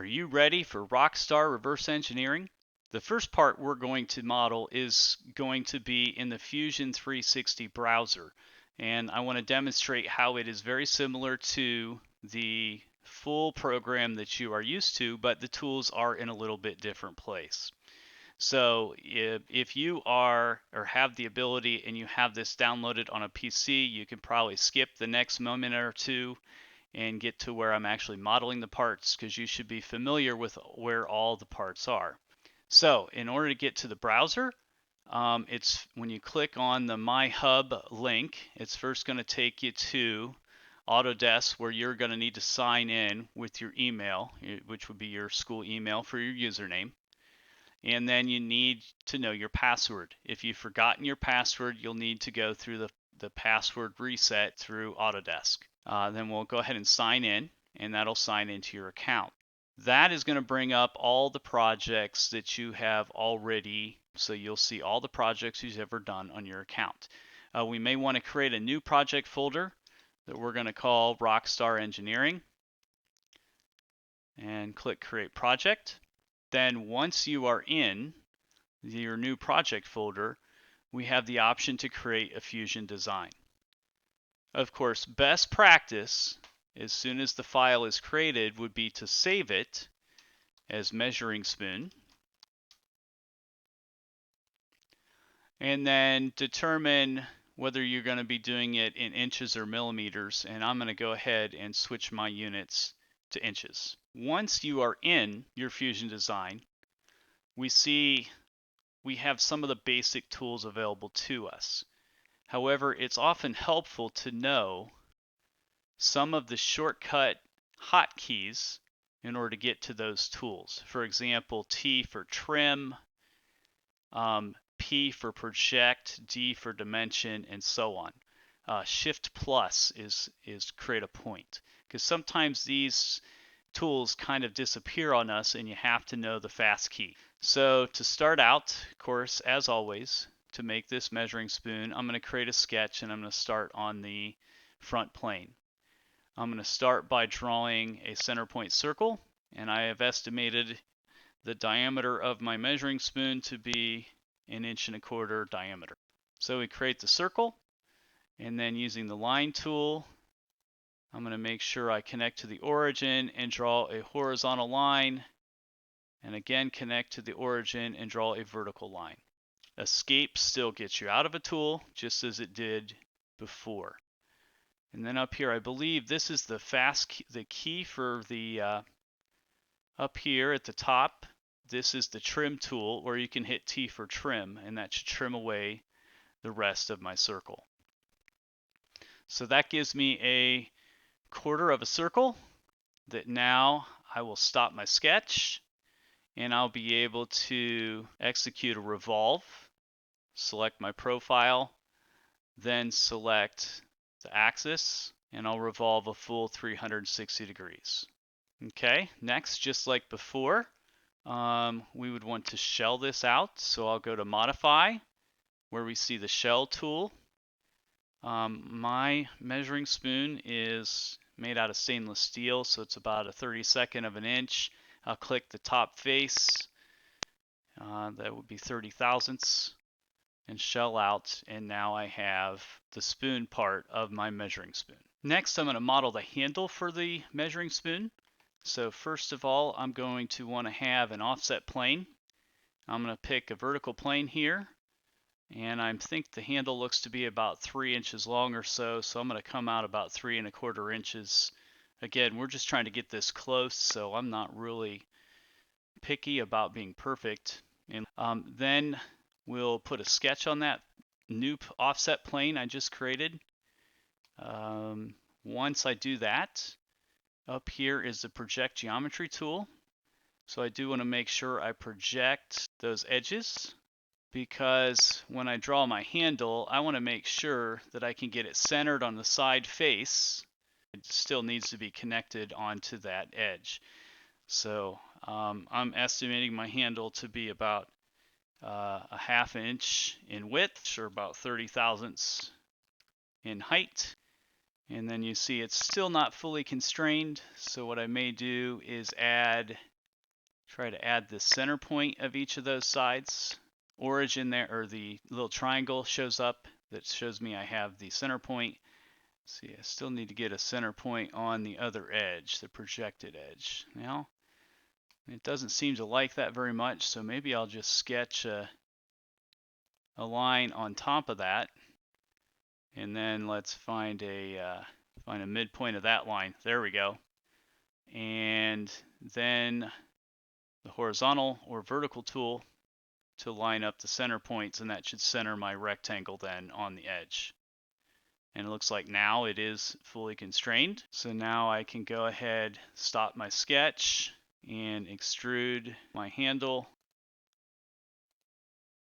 you ready for rockstar reverse engineering? The first part we're going to model is going to be in the Fusion 360 browser. And I want to demonstrate how it is very similar to the full program that you are used to, but the tools are in a little bit different place. So if you are or have the ability and you have this downloaded on a PC, you can probably skip the next moment or two and get to where I'm actually modeling the parts, because you should be familiar with where all the parts are. So in order to get to the browser, it's when you click on the My Hub link, it's first going to take you to Autodesk, where you're going to need to sign in with your email, which would be your school email for your username. And then you need to know your password. If you've forgotten your password, you'll need to go through the password reset through Autodesk. Then we'll go ahead and sign in, and that'll sign into your account. That is going to bring up all the projects that you have already, so you'll see all the projects you've ever done on your account. We may want to create a new project folder that we're going to call Rockstar Engineering, and click Create Project. Then once you are in your new project folder, we have the option to create a Fusion design. Of course, best practice, as soon as the file is created, would be to save it as measuring spoon, and then determine whether you're going to be doing it in inches or millimeters, and I'm going to go ahead and switch my units to inches. Once you are in your Fusion design, we see we have some of the basic tools available to us. However, it's often helpful to know some of the shortcut hotkeys in order to get to those tools. For example, T for trim, P for project, D for dimension, and so on. Shift plus is create a point, because sometimes these tools kind of disappear on us and you have to know the fast key. So to start out, of course, as always, to make this measuring spoon, I'm going to create a sketch, and I'm going to start on the front plane. I'm going to start by drawing a center point circle, and I have estimated the diameter of my measuring spoon to be 1.25 inches diameter. So we create the circle, and then using the line tool, I'm going to make sure I connect to the origin and draw a horizontal line, and again connect to the origin and draw a vertical line. Escape still gets you out of a tool, just as it did before. And then up here, I believe this is the key for the up here at the top. This is the trim tool, or you can hit T for trim, and that should trim away the rest of my circle. So that gives me a quarter of a circle that now I will stop my sketch, and I'll be able to execute a revolve, select my profile, then select the axis, and I'll revolve a full 360 degrees. Okay, next, just like before, we would want to shell this out. So I'll go to Modify, where we see the Shell tool. My measuring spoon is made out of stainless steel, so it's about a 32nd of an inch. I'll click the top face, that would be 30 thousandths, and shell out, and now I have the spoon part of my measuring spoon. Next, I'm going to model the handle for the measuring spoon. So first of all, I'm going to want to have an offset plane. I'm going to pick a vertical plane here, and I think the handle looks to be about 3 inches long or so, so I'm going to come out about 3.25 inches. Again, we're just trying to get this close, so I'm not really picky about being perfect. And then we'll put a sketch on that new offset plane I just created. Once I do that, up here is the project geometry tool. So I do want to make sure I project those edges, because when I draw my handle, I want to make sure that I can get it centered on the side face. It still needs to be connected onto that edge. So I'm estimating my handle to be about a 1/2 inch in width, or about 30 thousandths in height. And then you see it's still not fully constrained, so what I may do is add Try to add the center point of each of those sides. Origin there, or the little triangle shows up that shows me I have the center point. See, I still need to get a center point on the other edge, the projected edge. Now, it doesn't seem to like that very much, so maybe I'll just sketch a line on top of that, and then let's find a midpoint of that line. There we go. And then the horizontal or vertical tool to line up the center points, and that should center my rectangle then on the edge. And it looks like now it is fully constrained. So now I can go ahead, stop my sketch, and extrude my handle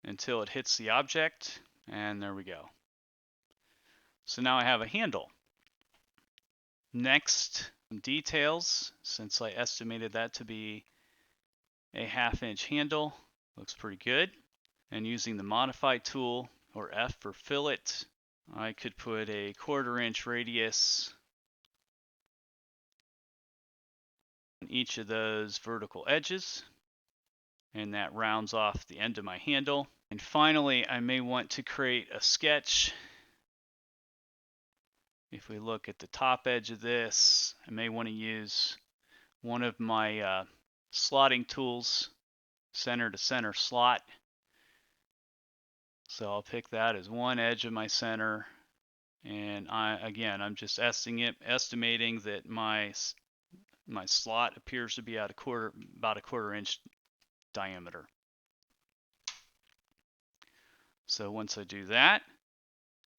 until it hits the object, and there we go. So now I have a handle. Next, some details, since I estimated that to be a 1/2 inch handle. Looks pretty good. And using the modify tool, or F for fillet, I could put a 1/4 inch radius on each of those vertical edges, and that rounds off the end of my handle. And finally, I may want to create a sketch. If we look at the top edge of this, I may want to use one of my slotting tools, center to center slot. So I'll pick that as one edge of my center, and I'm just estimating that my slot appears to be at about a 1/4 inch diameter. So once I do that,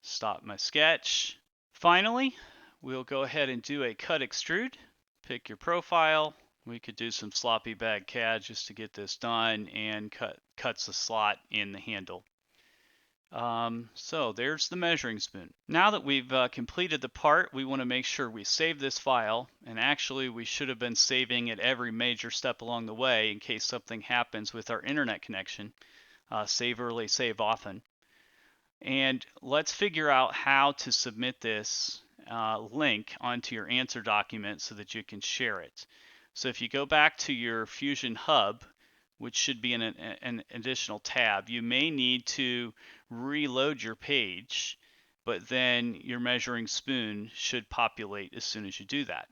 stop my sketch. Finally, we'll go ahead and do a cut extrude. Pick your profile. We could do some sloppy bag CAD just to get this done, and cuts the slot in the handle. So there's the measuring spoon. Now that we've completed the part, we want to make sure we save this file, and actually we should have been saving at every major step along the way in case something happens with our internet connection. Save early, save often. And let's figure out how to submit this link onto your answer document so that you can share it. So if you go back to your Fusion Hub, which should be in an additional tab, you may need to reload your page, but then your measuring spoon should populate as soon as you do that.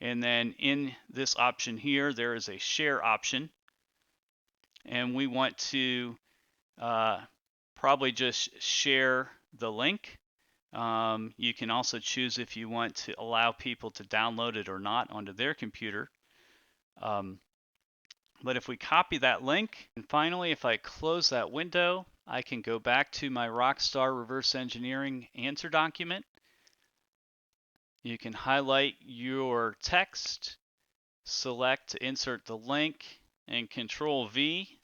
And then in this option here, there is a share option, and we want to probably just share the link. You can also choose if you want to allow people to download it or not onto their computer. But if we copy that link, and finally, if I close that window, I can go back to my Rockstar Reverse Engineering answer document. You can highlight your text, select to insert the link, and Control V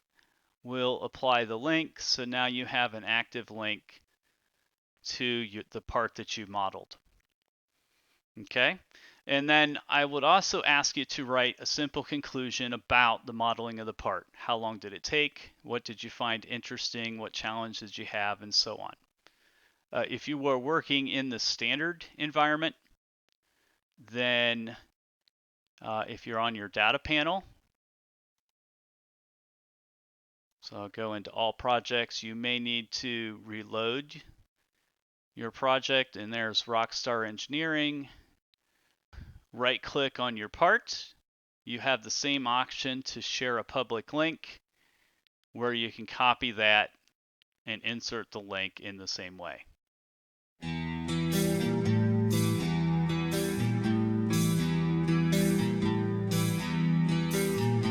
will apply the link. So now you have an active link to the part that you modeled. Okay? And then I would also ask you to write a simple conclusion about the modeling of the part. How long did it take? What did you find interesting? What challenges did you have? And so on. If you were working in the standard environment, then if you're on your data panel, so I'll go into all projects, you may need to reload your project, and there's Rockstar Engineering. Right click on your part. You have the same option to share a public link where you can copy that and insert the link in the same way.